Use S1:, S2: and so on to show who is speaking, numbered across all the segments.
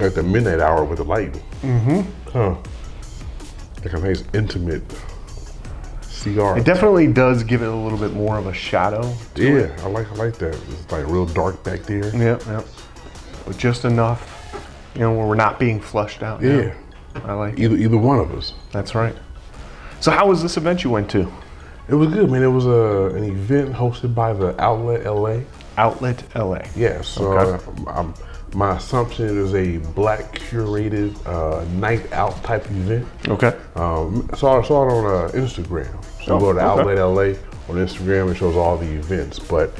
S1: Like the midnight hour with the lighting. Huh. Like a nice intimate cigar.
S2: It definitely does give it a little bit more of a shadow to it.
S1: I like that. It's like real dark back there.
S2: Yeah. But just enough, where we're not being flushed out.
S1: Yeah.
S2: I like
S1: either one of us.
S2: That's right. So how was this event you went to?
S1: It was good, man. It was an event hosted by the Outlet LA.
S2: Outlet LA.
S1: Yeah, so
S2: okay.
S1: My assumption is a black curated night out type event.
S2: Okay.
S1: Saw it on Instagram. So go to Outlet LA on Instagram, it shows all the events. But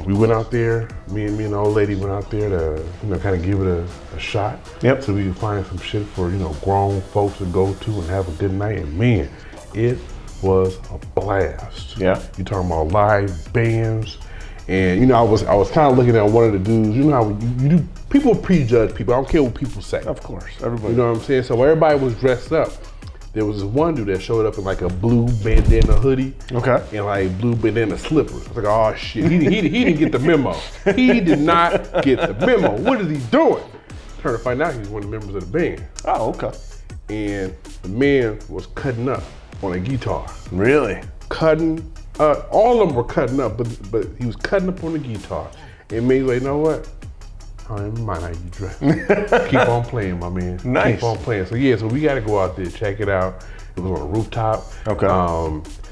S1: we went out there, me and the old lady went out there to kind of give it a shot.
S2: Yep.
S1: So we could find some shit for grown folks to go to and have a good night. And man, it was a blast.
S2: Yeah.
S1: You talking about live bands. And I was kind of looking at one of the dudes. You know how you do. People prejudge people. I don't care what people say.
S2: Of course, everybody.
S1: You know what I'm saying? So while everybody was dressed up, there was this one dude that showed up in like a blue bandana hoodie.
S2: Okay.
S1: And like blue bandana slippers. I was like, oh shit, he didn't get the memo. He did not get the memo. What is he doing? Trying to find out he's one of the members of the band.
S2: Oh, okay.
S1: And the man was cutting up on a guitar.
S2: Really?
S1: Cutting. All of them were cutting up, but he was cutting up on the guitar. And me like, you know what? I don't mind how you dress. Keep on playing, my man.
S2: Nice.
S1: Keep on playing. So yeah, so we got to go out there, check it out. It was on a rooftop.
S2: Okay.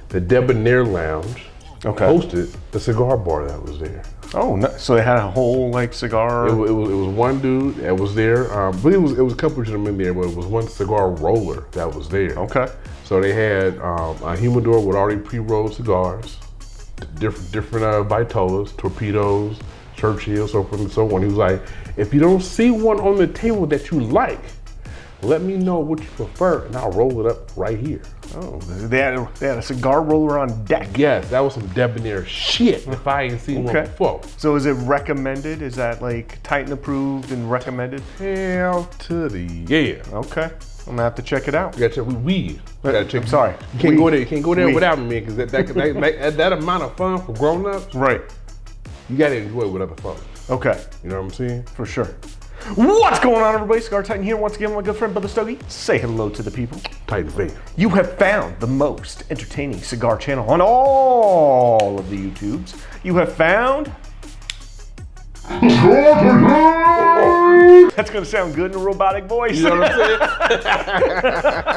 S1: The Debonair Lounge hosted the cigar bar that was there.
S2: Oh, nice. So they had a whole cigar.
S1: It was one dude that was there, but it was a couple of gentlemen there, but it was one cigar roller that was there.
S2: Okay.
S1: So they had a humidor with already pre-rolled cigars, different Vitolas, Torpedoes, Churchill, so forth and so on. He was like, if you don't see one on the table that you like, let me know what you prefer, and I'll roll it up right here.
S2: Oh, they had a cigar roller on deck.
S1: Yes, that was some debonair shit if I ain't seen one before.
S2: So is it recommended? Is that Titan approved and recommended?
S1: Hell to the yeah.
S2: Okay. I'm gonna have to check it out.
S1: You gotta check. We gotta check.
S2: I'm sorry.
S1: You can't go there. You can't go there without me, man. Because that amount of fun for grown-ups,
S2: right?
S1: You gotta enjoy it with other folks.
S2: Okay.
S1: You know what I'm saying?
S2: For sure. What's going on, everybody? Cigar Titan here once again, my good friend Brother Stogie. Say hello to the people.
S1: Titan fan.
S2: You have found the most entertaining cigar channel on all of the YouTubes. You have found. That's gonna sound good in a robotic voice.
S1: You know what I'm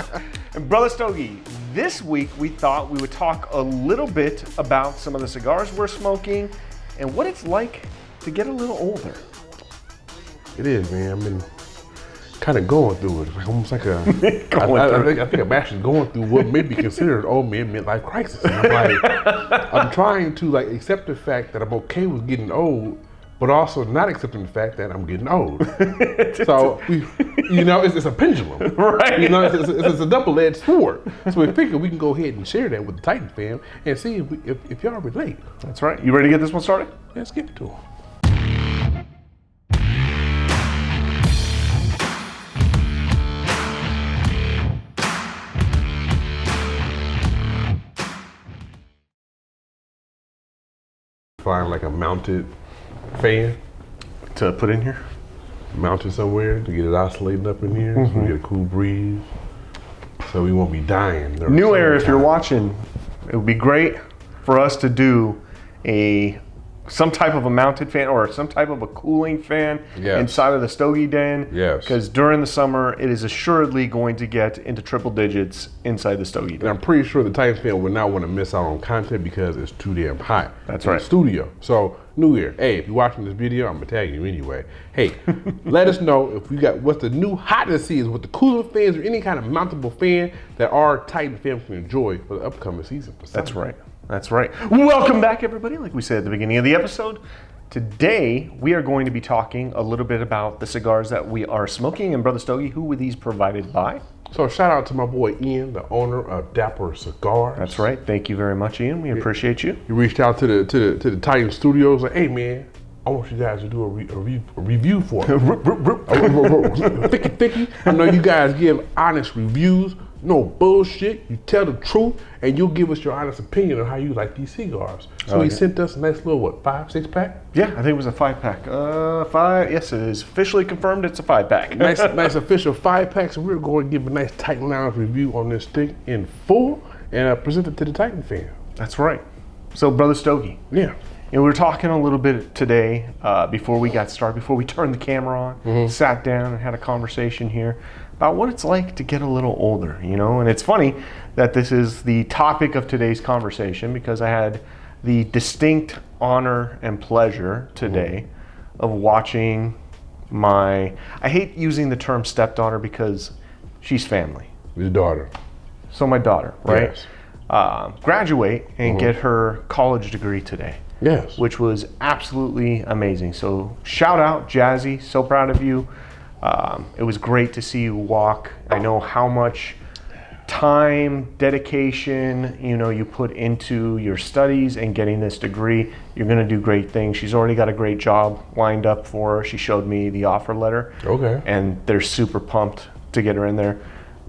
S1: saying?
S2: And Brother Stogie, this week we thought we would talk a little bit about some of the cigars we're smoking and what it's like to get a little older.
S1: It is, man. I've been kind of going through it. It's almost like a. I think I'm actually going through what may be considered an old man midlife crisis. And I'm trying to accept the fact that I'm okay with getting old, but also not accepting the fact that I'm getting old. So it's a pendulum,
S2: right?
S1: It's a double-edged sword. So we figure we can go ahead and share that with the Titan fam and see if y'all relate.
S2: That's right. You ready to get this one started?
S1: Let's get it to them. Find a mounted fan
S2: to put in here,
S1: mounted somewhere to get it oscillating up in here, so we get a cool breeze, so we won't be dying.
S2: Newair, if you're watching, it would be great for us to do some type of a mounted fan or some type of a cooling fan inside of the Stogie Den.
S1: Yes.
S2: Because during the summer, it is assuredly going to get into triple digits inside the Stogie Den.
S1: And I'm pretty sure the Titan fan would not want to miss out on content because it's too damn hot.
S2: That's
S1: in
S2: right.
S1: The studio. So Newair, hey, if you're watching this video, I'm gonna tag you anyway. Hey, let us know if we got what the new hotness is with the cooling fans or any kind of mountable fan that our Titan fans can enjoy for the upcoming season.
S2: That's right. That's right. Welcome back, everybody. Like we said at the beginning of the episode, today we are going to be talking a little bit about the cigars that we are smoking. And Brother Stogie, who were these provided by?
S1: So shout out to my boy Ian, the owner of Dapper Cigars.
S2: That's right. Thank you very much, Ian. We appreciate you.
S1: He reached out to the Titan Studios like, hey man, I want you guys to do a review for me. Thicky. I know you guys give honest reviews. no bullshit. You tell the truth, and you'll give us your honest opinion on how you like these cigars. So he sent us a nice little, what, 5-6 pack?
S2: Yeah, I think it was a 5-pack. Yes, it is officially confirmed. It's a 5-pack.
S1: nice official 5-pack. So we're going to give a nice Titan Lounge review on this thing in full and present it to the Titan fan.
S2: That's right. So, Brother Stogie.
S1: Yeah.
S2: And we were talking a little bit today before we got started, before we turned the camera on, sat down and had a conversation here about what it's like to get a little older, you know? And it's funny that this is the topic of today's conversation because I had the distinct honor and pleasure today of watching I hate using the term stepdaughter because she's family.
S1: Your daughter.
S2: So my daughter, right?
S1: Yes.
S2: Graduate and get her college degree today.
S1: Yes.
S2: Which was absolutely amazing. So shout out, Jazzy. So proud of you. It was great to see you walk. I know how much time, dedication, you put into your studies and getting this degree. You're going to do great things. She's already got a great job lined up for her. She showed me the offer letter.
S1: Okay.
S2: And they're super pumped to get her in there.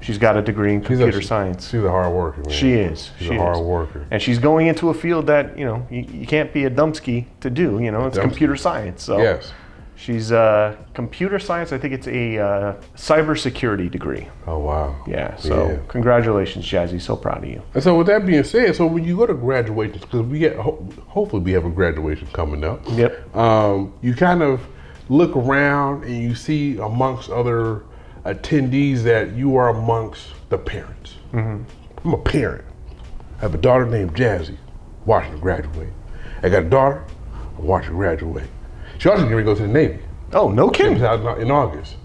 S2: She's got a degree in computer science.
S1: She's a hard worker, man.
S2: She is.
S1: She's a hard worker.
S2: And she's going into a field that, you can't be a dumpski to do, it's computer science. So
S1: yes.
S2: She's computer science. I think it's a cybersecurity degree.
S1: Oh, wow.
S2: Yeah, so congratulations, Jazzy. So proud of you.
S1: And so with that being said, so when you go to graduations, because we get, hopefully we have a graduation coming up.
S2: Yep.
S1: You kind of look around and you see amongst other attendees that you are amongst the parents. I'm a parent. I have a daughter named Jazzy, watching her graduate. I got a daughter, I'm watching her graduate. She also going to go to the Navy.
S2: Oh, no kidding.
S1: She's out in August.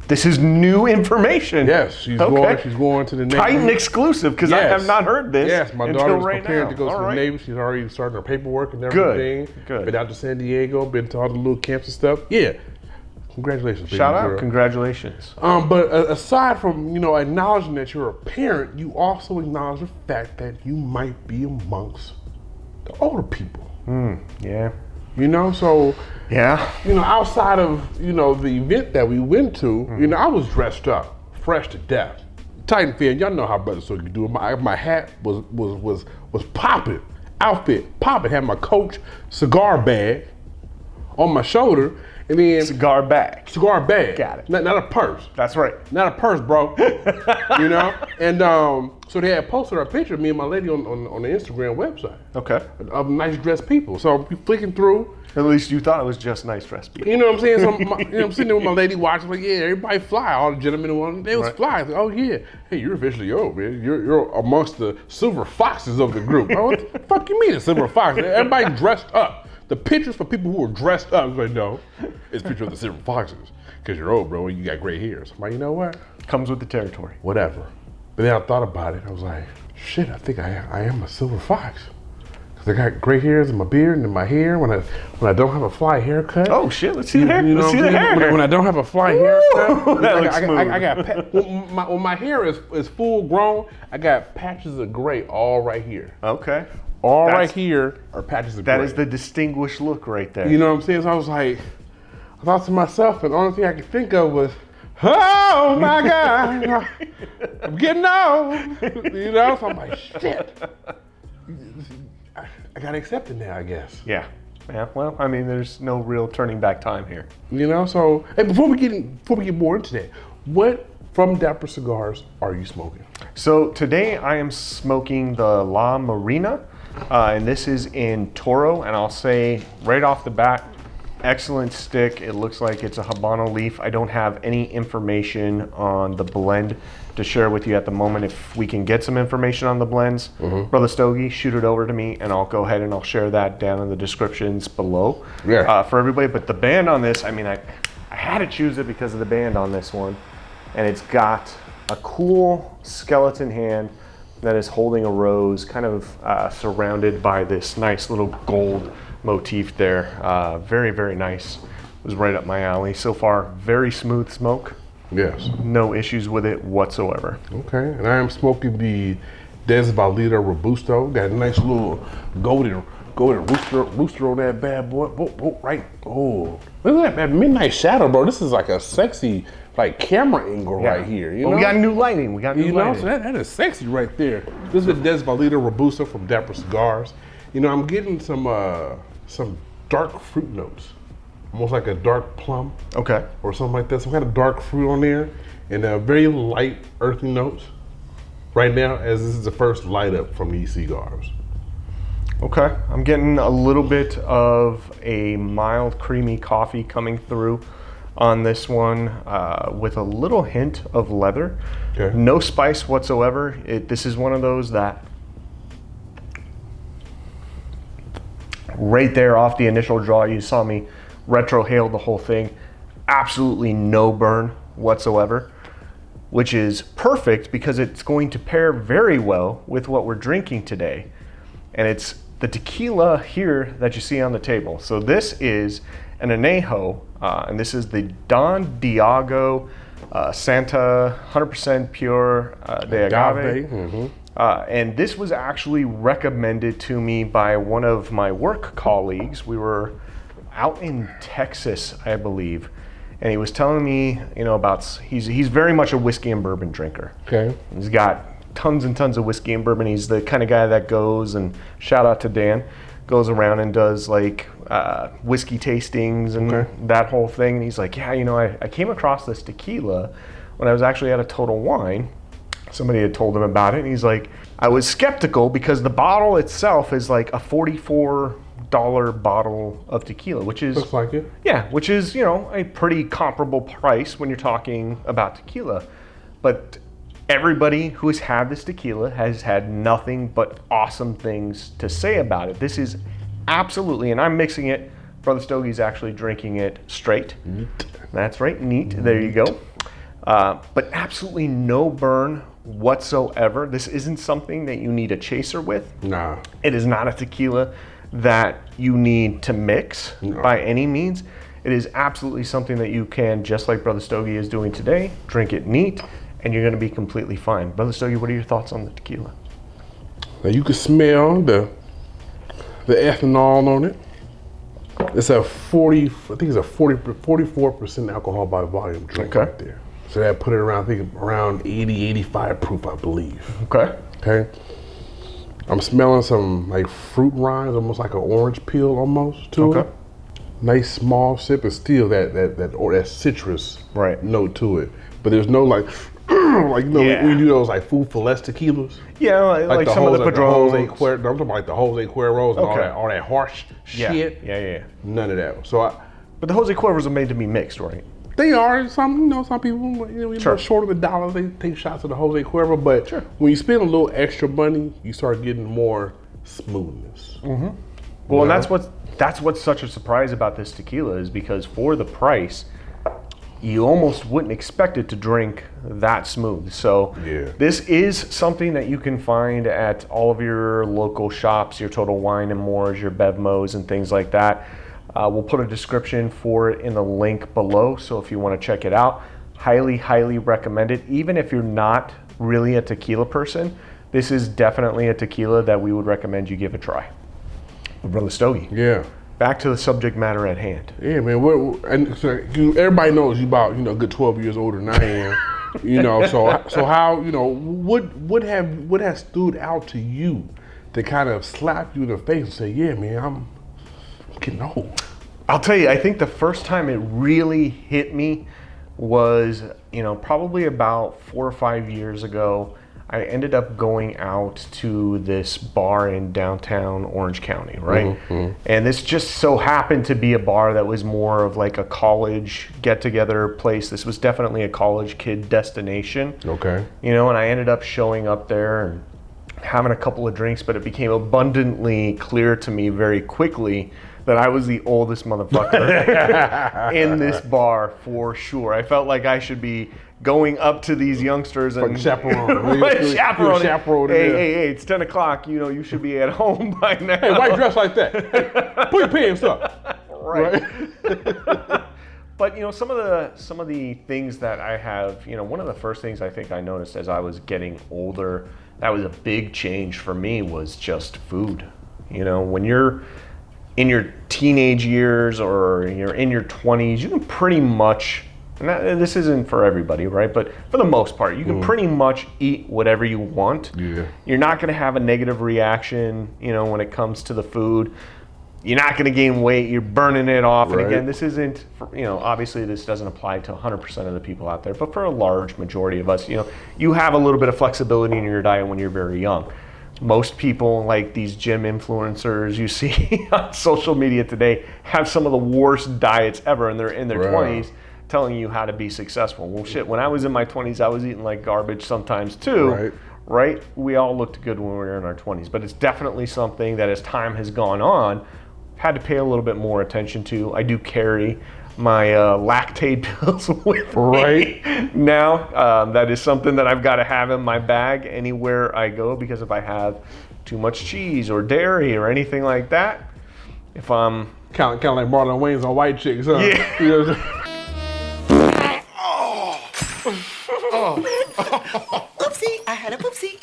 S2: This is new information.
S1: Yes, she's going to the Navy.
S2: Titan exclusive, because I have not heard this.
S1: Yes, my daughter was preparing to go to the
S2: Navy.
S1: Navy. She's already starting her paperwork and everything.
S2: Good.
S1: Been out to San Diego, been to all the little camps and stuff. Yeah. Congratulations, baby
S2: Shout out,
S1: girl.
S2: Congratulations.
S1: But aside from, acknowledging that you're a parent, you also acknowledge the fact that you might be amongst the older people.
S2: Yeah.
S1: So
S2: yeah.
S1: Outside of, the event that we went to, I was dressed up, fresh to death. Titan fan, y'all know how Brother Stogie can do it. My hat was popping, outfit popping, had my Coach cigar bag on my shoulder. And then
S2: cigar bag.
S1: Got it. Not a purse.
S2: That's right.
S1: Not a purse, bro. And so they had posted our picture of me and my lady on the Instagram website.
S2: Okay.
S1: Of nice dressed people. So we flicking through.
S2: At least you thought it was just nice dressed people.
S1: You know what I'm saying? So I'm sitting there with my lady watching, like, yeah, everybody fly. All the gentlemen, they was fly. Like, oh yeah, hey, you're officially old, man. You're amongst the silver foxes of the group. Oh, what the fuck you mean the silver foxes? Everybody dressed up. The pictures for people who are dressed up, I was like, no, it's a picture of the silver foxes. Because you're old, bro, and you got gray hairs. I'm like, you know what?
S2: Comes with the territory.
S1: Whatever. But then I thought about it. I was like, shit, I think I am a silver fox. Because I got gray hairs in my beard and in my hair when I don't have a fly haircut.
S2: Oh, shit, let's see the hair. Let's see the hair.
S1: When I don't have a fly haircut.
S2: That looks smooth.
S1: I got, when my hair is full grown, I got patches of gray all right here.
S2: Okay.
S1: Right here are patches of gray.
S2: That is the distinguished look right there.
S1: You know what I'm saying? So I was like, I thought to myself, and the only thing I could think of was, oh my God, I'm getting old. So I'm like, shit. I got to accept it now, I guess.
S2: Yeah. Well, I mean, there's no real turning back time here.
S1: So hey, before we get more into that, what from Dapper Cigars are you smoking?
S2: So today I am smoking the La Marina. And this is in Toro, and I'll say right off the bat, excellent stick. It looks like it's a Habano leaf. I don't have any information on the blend to share with you at the moment. If we can get some information on the blends, Brother Stogie, shoot it over to me, and I'll go ahead and I'll share that down in the descriptions below for everybody. But the band on this, I mean, I had to choose it because of the band on this one, and it's got a cool skeleton hand that is holding a rose, kind of surrounded by this nice little gold motif there. Very, very nice. It was right up my alley. So far, very smooth smoke.
S1: Yes.
S2: No issues with it whatsoever.
S1: Okay, and I am smoking the Desvalida Robusto. Got a nice little golden rooster on that bad boy. Right. Oh, look at that midnight shadow, bro. This is like a sexy like camera angle right here. You know,
S2: we got new lighting. We got new lighting.
S1: So that is sexy right there. This is the Desvalida Robusta from Dapper Cigars. You know, I'm getting some dark fruit notes, almost like a dark plum.
S2: Okay.
S1: Or something like that. Some kind of dark fruit on there, and very light earthy notes. Right now, as this is the first light up from these cigars.
S2: Okay, I'm getting a little bit of a mild creamy coffee coming through on this one with a little hint of leather.
S1: Okay.
S2: No spice whatsoever. This is one of those that right there off the initial draw, you saw me retrohale the whole thing. Absolutely no burn whatsoever, which is perfect because it's going to pair very well with what we're drinking today. And it's the tequila here that you see on the table. So this is an añejo, and this is the Don Diego Santa 100% pure de agave.
S1: Mm-hmm.
S2: And this was actually recommended to me by one of my work colleagues. We were out in Texas, I believe, and he was telling me, you know, about he's very much a whiskey and bourbon drinker.
S1: Okay.
S2: He's got tons and tons of whiskey and bourbon. He's the kind of guy that goes, and shout out to Dan, goes around and does like whiskey tastings and that whole thing. And he's like, yeah, you know, I came across this tequila when I was actually at a Total Wine. Somebody had told him about it, and he's like, I was skeptical because the bottle itself is like a $44 bottle of tequila, which is
S1: looks like it.
S2: Yeah, which is, you know, a pretty comparable price when you're talking about tequila. But everybody who has had this tequila has had nothing but awesome things to say about it. This is absolutely, and I'm mixing it. Brother Stogie's actually drinking it straight.
S1: Neat.
S2: That's right, neat. There you go. But absolutely no burn whatsoever. This isn't something that you need a chaser with.
S1: Nah.
S2: It is not a tequila that you need to mix by any means. It is absolutely something that you can, just like Brother Stogie is doing today, drink it neat, and you're going to be completely fine. Brother Stogie, what are your thoughts on the tequila?
S1: Now you can smell the ethanol on it. It's a 44% alcohol by volume drink right there. So that put it around, I think around 80, 85 proof, I believe. Okay. I'm smelling some like fruit rinds, almost like an orange peel almost to it. Nice small sip, and still that citrus note to it. But there's no like, like you know when you do those like food for less tequilas.
S2: Yeah, like some of the Padrones.
S1: I'm talking about like the Jose Cuervos and all that harsh shit.
S2: Yeah.
S1: None of that.
S2: But the Jose Cuervos are made to be mixed, right?
S1: They are. Some people, short of the dollar, they take shots of the Jose Cuervo. But when you spend a little extra money, you start getting more smoothness.
S2: Mm-hmm. Well, and that's what's such a surprise about this tequila is because for the price, you almost wouldn't expect it to drink that smooth. So this is something that you can find at all of your local shops, your Total Wine and Mores, your Bevmos and things like that. We'll put a description for it in the link below, so if you want to check it out, highly recommend it. Even if you're not really a tequila person, this is definitely a tequila that we would recommend you give a try. Brother Stogie.
S1: Yeah.
S2: Back to the subject matter at hand.
S1: Yeah, man. Everybody knows you about a good 12 years older than I am. So how what has stood out to you to kind of slap you in the face and say, yeah, man, I'm getting old?
S2: I'll tell you, I think the first time it really hit me was, probably about 4 or 5 years ago. I ended up going out to this bar in downtown Orange County, right? Mm-hmm. And this just so happened to be a bar that was more of like a college get-together place. This was definitely a college kid destination.
S1: Okay.
S2: And I ended up showing up there and having a couple of drinks, but it became abundantly clear to me very quickly that I was the oldest motherfucker in this bar for sure. I felt like I should be going up to these youngsters and
S1: chaperone.
S2: Chaperone. Hey, it's 10 o'clock. You should be at home by now.
S1: Hey, why you dress like that? Hey, put your pants up.
S2: Right. But some of the things that I have, one of the first things I think I noticed as I was getting older, that was a big change for me, was just food. When you're in your teenage years or you're in your 20s, you can pretty much And this isn't for everybody, right? But for the most part, you can pretty much eat whatever you want.
S1: Yeah.
S2: You're not going to have a negative reaction, you know, when it comes to the food. You're not going to gain weight. You're burning it off.
S1: Right.
S2: And again, this isn't, you know, obviously this doesn't apply to 100% of the people out there, but for a large majority of us, you know, you have a little bit of flexibility in your diet when you're very young. Most people, like these gym influencers you see on social media today, have some of the worst diets ever, and they're in their 20s telling you how to be successful. Well, shit, when I was in my 20s, I was eating like garbage sometimes too. Right? We all looked good when we were in our 20s, but it's definitely something that as time has gone on, had to pay a little bit more attention to. I do carry my lactate pills with me now. That is something that I've got to have in my bag anywhere I go, because if I have too much cheese or dairy or anything like that, if I'm
S1: kind of like Marlon Wayans on White Chicks, huh?
S2: Yeah.
S1: You know
S3: Oopsie, I had a poopsie.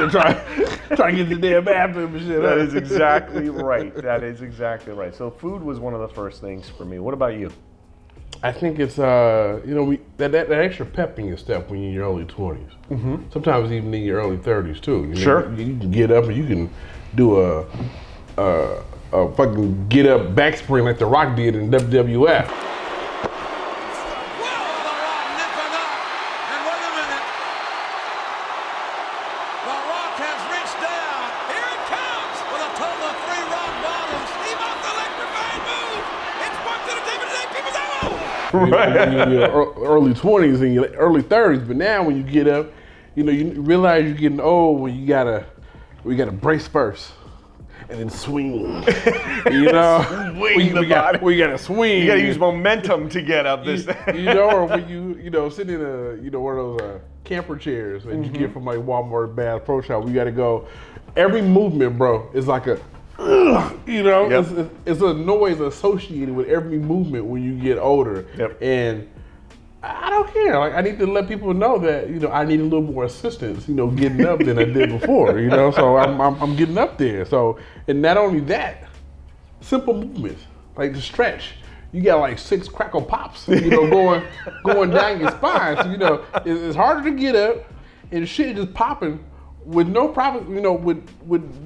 S1: try to get the damn bathroom and shit.
S2: That is exactly right. That is exactly right. So food was one of the first things for me. What about you?
S1: I think it's you know, that extra pep in your step when you're in your early 20s. Sometimes even in your early 30s too. You know,
S2: Sure.
S1: You can get up and you can do a fucking get up back spring like The Rock did in WWF. When you're in your early 20s and your early 30s, but now when you get up, you know, you realize you're getting old when you gotta brace first and then swing. You know, we gotta swing.
S2: You gotta use momentum to get up this thing.
S1: You know, or when you know, sitting in one of those camper chairs that you get from like Walmart, Bass Pro Shop, you gotta go. Every movement, bro, is like a you know, it's a noise associated with every movement when you get older. And I don't care. Like, I need to let people know that, you know, I need a little more assistance, you know, getting up than I did before, you know. So I'm getting up there. So, and not only that, simple movements like the stretch. You got like 6 crackle pops, you know, going down your spine. So, you know, it's harder to get up, and shit just popping with no problem, you know, with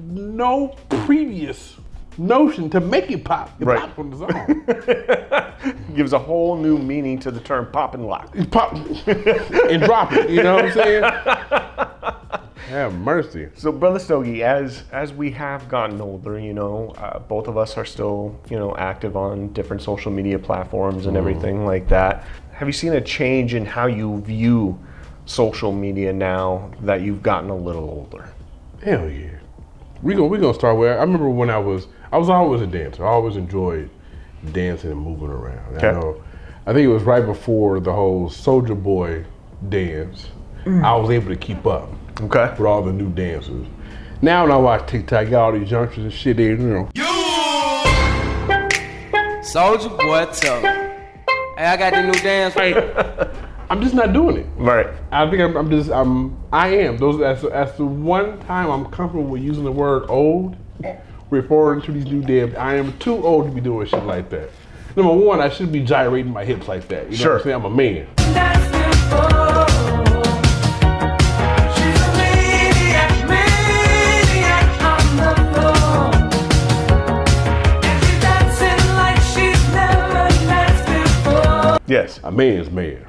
S1: no previous notion to make it pop. It pops on its own.
S2: Gives a whole new meaning to the term pop and lock.
S1: Pop and drop it, you know what I'm saying? Have mercy.
S2: So, Brother Stogie, as we have gotten older, you know, both of us are still, you know, active on different social media platforms and everything like that. Have you seen a change in how you view social media now that you've gotten a little older?
S1: Hell yeah. We gonna start with, I remember when I was always a dancer. I always enjoyed dancing and moving around.
S2: Okay.
S1: I think it was right before the whole Soulja Boy dance. I was able to keep up with all the new dancers. Now when I watch TikTok, I got all these youngsters and shit there, you know.
S3: Soulja Boy, tell me. Hey, I got the new dance.
S1: I'm just not doing it.
S2: Right.
S1: I think I am. That's the one time I'm comfortable with using the word old, referring to these new damn. I am too old to be doing shit like that. Number one, I shouldn't be gyrating my hips like that. You know what I'm saying? I'm a man.
S2: Yes.
S1: A man's man.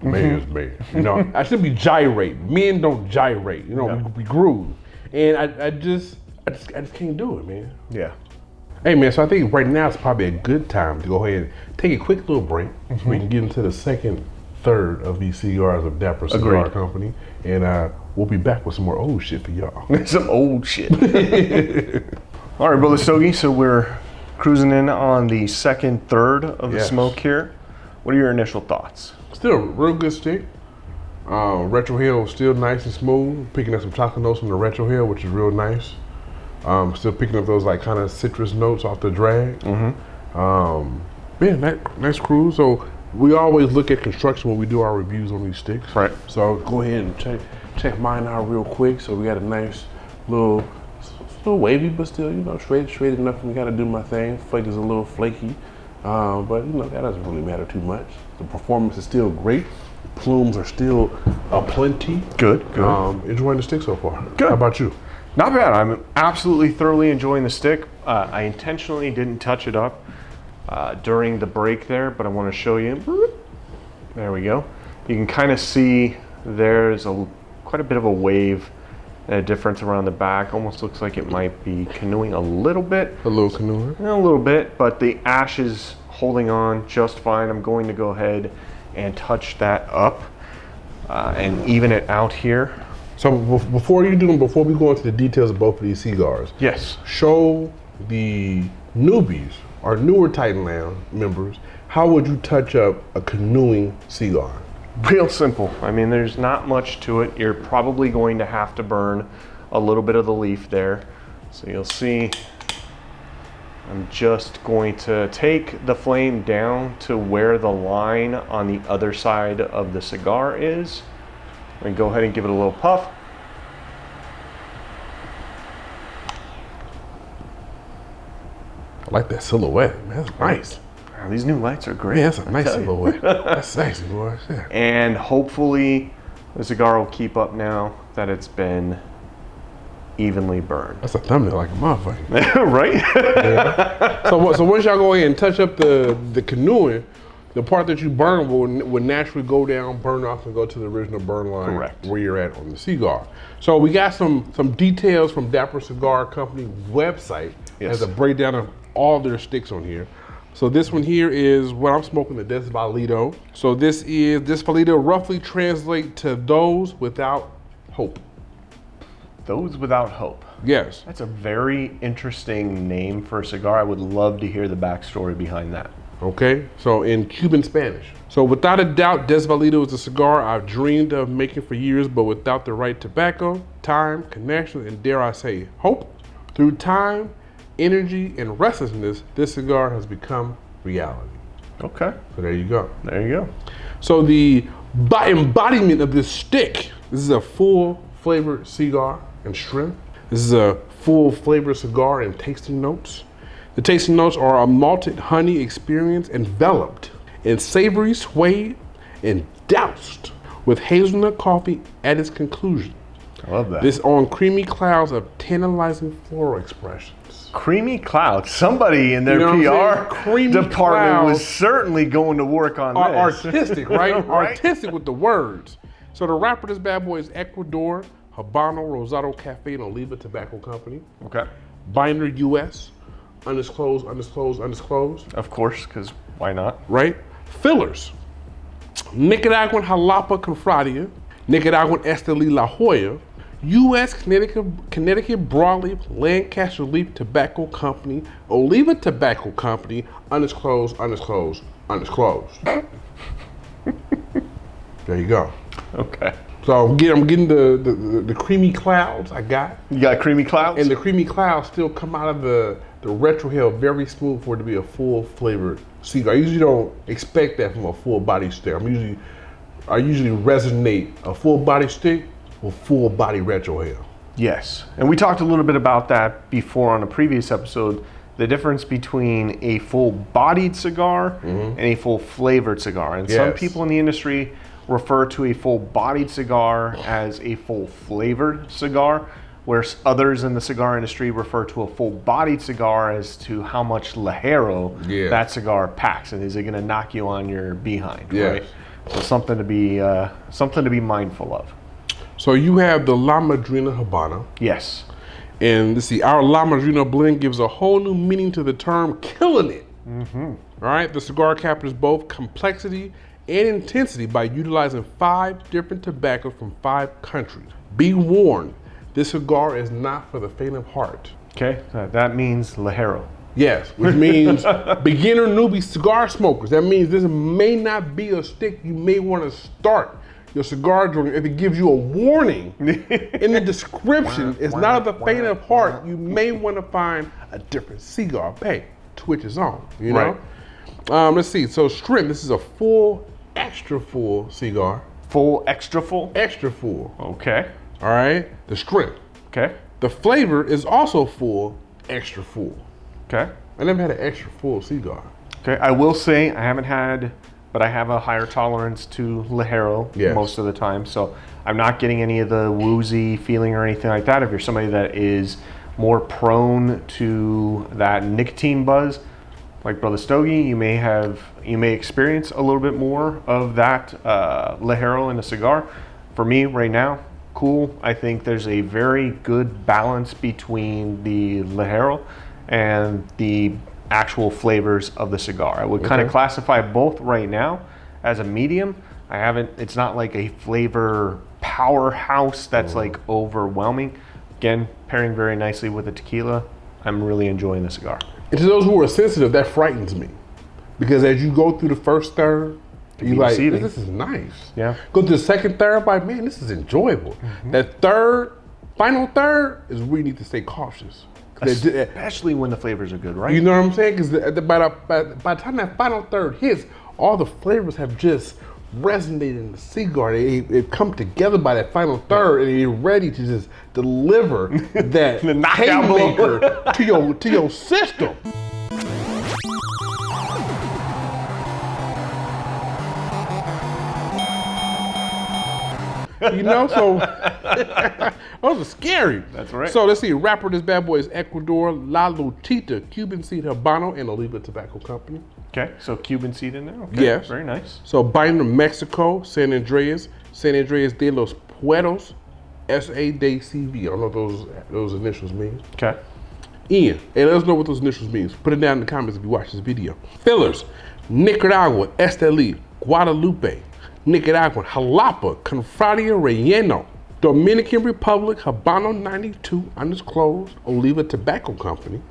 S1: Man's man. You know, I should be gyrating. Men don't gyrate. You know, we groove. And I just can't do it, man.
S2: Yeah.
S1: Hey, man, so I think right now is probably a good time to go ahead and take a quick little break. We can get into the second third of these cigars of Dapper Cigar Company. And we'll be back with some more old shit for y'all.
S2: Some old shit. All right, Brother Stogie, so we're cruising in on the second third of the smoke here. What are your initial thoughts?
S1: Still a real good stick. Retro Hill still nice and smooth. Picking up some chocolate notes from the Retro Hill, which is real nice. Still picking up those like kind of citrus notes off the drag. Man, nice cruise. So we always look at construction when we do our reviews on these sticks.
S2: Right.
S1: So go ahead and check mine out real quick. So we got a nice little wavy, but still, you know, straight enough. We got to do my thing. Flake is a little flaky. But you know, that doesn't really matter too much. The performance is still great. Plumes are still aplenty.
S2: Good.
S1: Enjoying the stick so far.
S2: Good.
S1: How about you?
S2: Not bad. I'm absolutely thoroughly enjoying the stick. I intentionally didn't touch it up during the break there, but I want to show you. There we go. You can kind of see there's quite a bit of a wave and a difference around the back. Almost looks like it might be canoeing a little bit.
S1: A little canoeing.
S2: A little bit, but the ash is holding on just fine. I'm going to go ahead and touch that up and even it out here.
S1: So before we go into the details of both of these cigars,
S2: Yes.
S1: show the newbies or newer Titan Lounge members, how would you touch up a canoeing cigar?
S2: Real simple. I mean, there's not much to it. You're probably going to have to burn a little bit of the leaf there. So you'll see I'm just going to take the flame down to where the line on the other side of the cigar is. And go ahead and give it a little puff.
S1: I like that silhouette, man. That's nice.
S2: Wow, these new lights are great.
S1: Man, that's a nice silhouette. That's sexy, boy. Yeah.
S2: And hopefully the cigar will keep up now that it's been evenly burned.
S1: That's a thumbnail like a motherfucker.
S2: Right?
S1: Yeah. So once y'all go ahead and touch up the canoeing, the part that you burn will naturally go down, burn off, and go to the original burn line.
S2: Correct.
S1: Where you're at on the cigar. So we got some details from Dapper Cigar Company website.
S2: Yes.
S1: As a breakdown of all their sticks on here. So this one here is what I'm smoking, the Desvalido. So this Desvalido roughly translate to those without hope.
S2: Those without hope.
S1: Yes.
S2: That's a very interesting name for a cigar. I would love to hear the backstory behind that.
S1: Okay, so in Cuban Spanish. So without a doubt, Desvalido is a cigar I've dreamed of making for years, but without the right tobacco, time, connection, and dare I say, hope. Through time, energy, and restlessness, this cigar has become reality.
S2: Okay.
S1: So there you go.
S2: There you go.
S1: So the embodiment of this stick, this is a full flavored cigar and strength. This is a full flavored cigar and tasting notes. The tasting notes are a malted honey experience enveloped in savory suede and doused with hazelnut coffee at its conclusion.
S2: I love that.
S1: This on creamy clouds of tantalizing floral expressions.
S2: Creamy clouds. Somebody in their
S1: You know what I'm
S2: PR
S1: saying? Creamy
S2: department was
S1: clouds
S2: certainly going to work on this.
S1: Artistic, right?
S2: Right.
S1: Artistic with the words. So the wrapper of this bad boy is Ecuador, Habano, Rosado Cafe, and Oliva Tobacco Company.
S2: Okay.
S1: Binder US, undisclosed, undisclosed, undisclosed.
S2: Of course, because why not?
S1: Right? Fillers. Nicaraguan Jalapa Confradia, Nicaraguan Esteli La Jolla, U.S. Connecticut Broadleaf Lancaster Leaf Tobacco Company, Oliva Tobacco Company, undisclosed, undisclosed, undisclosed. There you go.
S2: Okay.
S1: So I'm getting the creamy clouds I got.
S2: You got creamy clouds?
S1: And the creamy clouds still come out of the retrohale very smooth for it to be a full flavored cigar. I usually don't expect that from a full body stick. I usually resonate a full body stick with full body retrohale.
S2: Yes. And we talked a little bit about that before on a previous episode. The difference between a full bodied cigar and a full flavored cigar. And some people in the industry refer to a full bodied cigar as a full flavored cigar, whereas others in the cigar industry refer to a full bodied cigar as to how much ligero that cigar packs, and is it going to knock you on your behind, right? So something to be mindful of.
S1: So you have the La Madrina Habana.
S2: Yes.
S1: And let's see, our La Madrina blend gives a whole new meaning to the term killing it. All right, the cigar captures both complexity and intensity by utilizing 5 different tobaccos from 5 countries. Be warned, this cigar is not for the faint of heart.
S2: Okay, that means ligero.
S1: Yes, which means beginner newbie cigar smokers. That means this may not be a stick you may want to start your cigar drinking. If it gives you a warning in the description, it's not of the faint of heart, you may want to find a different cigar. Hey, Twitch is on, you know?
S2: Right.
S1: Let's see, so strength, this is a full, extra full cigar.
S2: Full, extra full?
S1: Extra full.
S2: Okay.
S1: All right, the strength.
S2: Okay.
S1: The flavor is also full, extra full.
S2: Okay.
S1: I never had an extra full cigar.
S2: Okay, I will say I haven't had, but I have a higher tolerance to Ligero most of the time, so I'm not getting any of the woozy feeling or anything like that. If you're somebody that is more prone to that nicotine buzz, like Brother Stogie, you may experience a little bit more of that Ligero in a cigar. For me, right now, cool. I think there's a very good balance between the Ligero and the actual flavors of the cigar. I would kind of classify both right now as a medium. It's not like a flavor powerhouse that's like overwhelming. Again, pairing very nicely with a tequila. I'm really enjoying the cigar.
S1: And to those who are sensitive, that frightens me. Because as you go through the first third, you're like, this is nice.
S2: Yeah.
S1: Go to the second third, like, man, this is enjoyable. That final third is where you need to stay cautious.
S2: Especially when the flavors are good, right?
S1: You know what I'm saying? Because by the time that final third hits, all the flavors have just resonated in the cigar. They come together by that final third, and you're ready to just deliver that haymaker to your system. You know, so those are scary.
S2: That's right.
S1: So let's see, wrapper this bad boy is Ecuador, La Lutita, Cuban Seed Habano, and Oliva Tobacco Company.
S2: Okay, so Cuban seed in there. Okay,
S1: yes.
S2: Very nice.
S1: So binder Mexico, San Andreas de los Puertos, SA de CV. I don't know what those initials mean.
S2: Okay.
S1: Ian, hey, let us know what those initials means. Put it down in the comments if you watch this video. Fillers, Nicaragua, Esteli, Guadalupe, Nicaraguan, Jalapa, Confraria Relleno, Dominican Republic, Habano 92, undisclosed, Oliva Tobacco Company,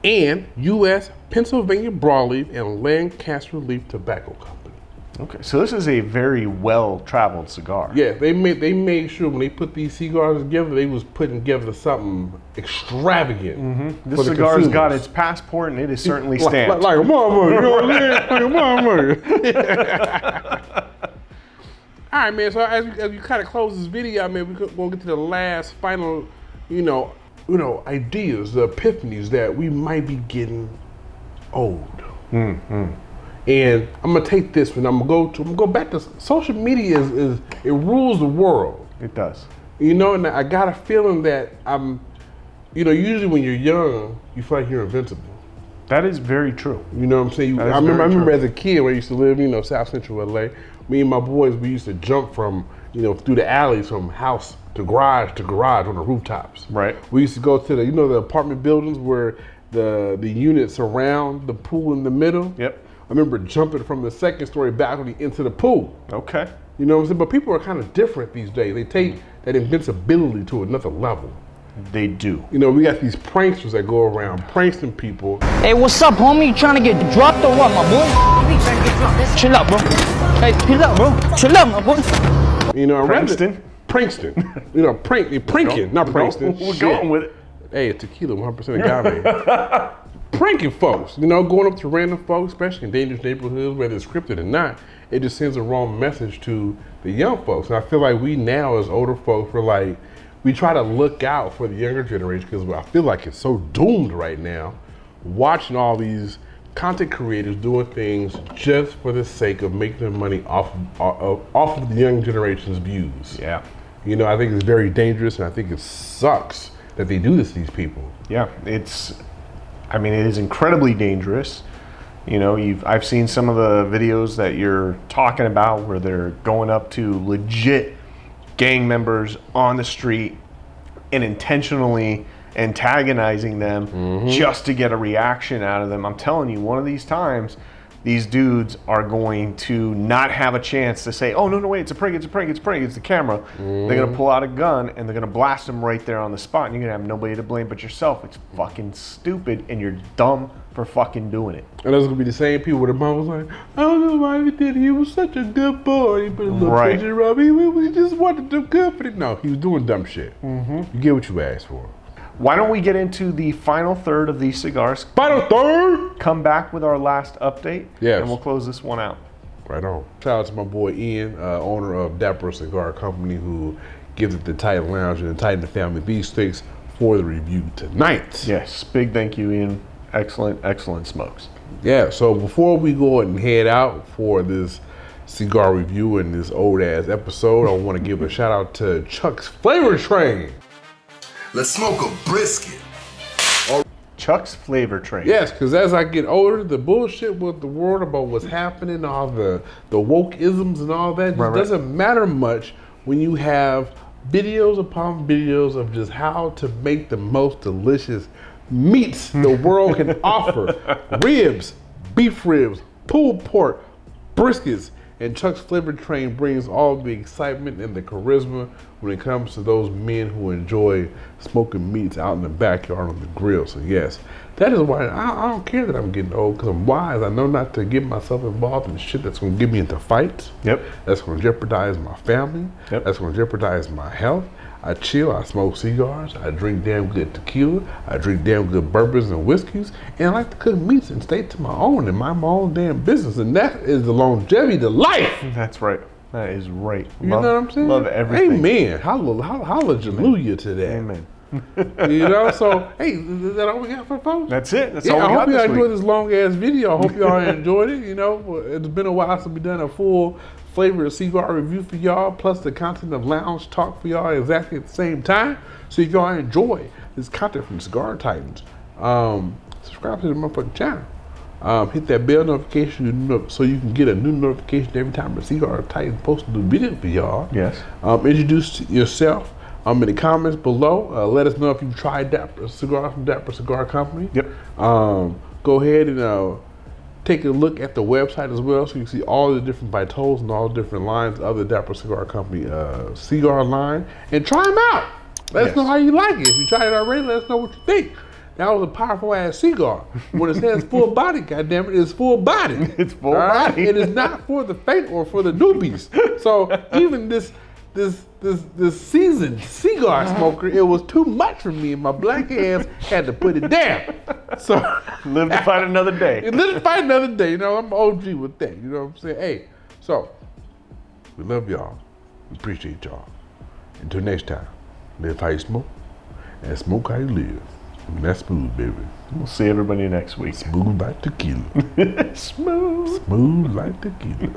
S1: and U.S. Pennsylvania Broadleaf and Lancaster Leaf Tobacco Company.
S2: Okay, so this is a very well-traveled cigar.
S1: Yeah, they made sure when they put these cigars together, they was putting together something extravagant.
S2: This cigar's got its passport, and it is certainly stamped.
S1: Like a motherfucker, you know what I'm saying? Like a motherfucker. All right, man. So as we kind of close this video, man, we're gonna get to the last final, ideas, the epiphanies that we might be getting old. And I'm gonna take this one. I'm gonna go back to social media. Is it rules the world?
S2: It does.
S1: And I got a feeling that usually when you're young, you feel like you're invincible.
S2: That is very true.
S1: You know what I'm saying? I remember as a kid when I used to live, South Central LA. Me and my boys, we used to jump from, through the alleys from house to garage on the rooftops.
S2: Right.
S1: We used to go to the apartment buildings where the units surround the pool in the middle.
S2: Yep.
S1: I remember jumping from the second story balcony into the pool.
S2: Okay.
S1: You know what I'm saying? But people are kind of different these days. They take that invincibility to another level.
S2: They do.
S1: We got these pranksters that go around pranking people.
S4: Hey, what's up, homie? You trying to get dropped or what, my boy? Chill out, bro. Hey, chill out, bro. Chill out, my boy.
S2: Prankston.
S1: Pranking, not Prankston.
S2: We're going with it.
S1: Hey, tequila, 100% agave. Pranking folks, going up to random folks, especially in dangerous neighborhoods, whether it's scripted or not, it just sends a wrong message to the young folks. And I feel like we now, as older folks, we try to look out for the younger generation because I feel like it's so doomed right now, watching all these content creators doing things just for the sake of making their money off of the young generation's views.
S2: Yeah.
S1: I think it's very dangerous, and I think it sucks that they do this to these people.
S2: Yeah, it is incredibly dangerous. I've seen some of the videos that you're talking about where they're going up to legit gang members on the street and intentionally antagonizing them just to get a reaction out of them. I'm telling you, one of these times, these dudes are going to not have a chance to say, oh, no, wait, it's a prank, it's the camera. They're going to pull out a gun and they're going to blast them right there on the spot, and you're going to have nobody to blame but yourself. It's fucking stupid, and you're dumb for fucking doing it.
S1: And those are going to be the same people where the mom was like, I don't know why he did it. He was such a good boy. He put a little picture of him. We just wanted to do good for it. No, he was doing dumb shit. You get what you asked for.
S2: Why don't we get into the final third of these cigars?
S1: Final third!
S2: Come back with our last update.
S1: Yes.
S2: And we'll close this one out.
S1: Right on. Shout out to my boy Ian, owner of Dapper Cigar Company, who gives it the Titan Lounge and the Titan Family Beef Sticks for the review tonight.
S2: Yes, big thank you, Ian. Excellent smokes.
S1: Yeah, so before we go and head out for this cigar review and this old ass episode, I want to give a shout out to Chuck's Flavor Train.
S5: Let's smoke a brisket.
S2: Chuck's Flavor Train.
S1: Yes, because as I get older, the bullshit with the world about what's happening, all the woke-isms and all that, just doesn't matter much when you have videos upon videos of just how to make the most delicious meats the world can offer. Ribs, beef ribs, pulled pork, briskets, and Chuck's Flavor Train brings all the excitement and the charisma when it comes to those men who enjoy smoking meats out in the backyard on the grill. So yes, that is why I don't care that I'm getting old, because I'm wise. I know not to get myself involved in shit that's going to get me into fights.
S2: Yep.
S1: That's going to jeopardize my family.
S2: Yep.
S1: That's going to jeopardize my health. I chill, I smoke cigars, I drink damn good tequila, I drink damn good bourbons and whiskeys, and I like to cook meats and stay to my own and mind my own damn business, and that is the longevity to life.
S2: That's right. That is right.
S1: You know what I'm saying?
S2: Love everything.
S1: Amen. Hallelujah to that.
S2: Amen.
S1: You know, so hey, is that all we got for folks?
S2: That's it. That's
S1: Yeah,
S2: all we
S1: I
S2: got
S1: hope y'all
S2: this week.
S1: enjoyed this long ass video. I hope y'all enjoyed it. You know, it's been a while since we done a full flavor cigar review for y'all, plus the content of lounge talk for y'all exactly at the same time. So if y'all enjoy this content from Cigar Titans, subscribe to the motherfucking channel. Hit that bell notification so you can get a new notification every time a Cigar Titan posts a new video for y'all.
S2: Yes.
S1: Introduce yourself in the comments below. Let us know if you've tried Dapper cigar from Dapper Cigar Company.
S2: Yep.
S1: Go ahead and take a look at the website as well, so you can see all the different Vitols and all the different lines of the Dapper Cigar Company cigar line, and try them out. Let us know how you like it. If you tried it already, let us know what you think. That was a powerful ass cigar. When it says full body, goddammit, it's full body.
S2: It's full body.
S1: It is not for the faint or for the newbies. So even this seasoned cigar smoker, it was too much for me, and my black ass had to put it down. So
S2: Live to fight another day.
S1: live to fight another day. You know, I'm OG with that. You know what I'm saying? Hey, so we love y'all. We appreciate y'all. Until next time, live how you smoke and smoke how you live. And that's smooth, baby.
S2: We'll see everybody next week.
S1: Smooth like tequila.
S2: Smooth.
S1: Smooth like tequila.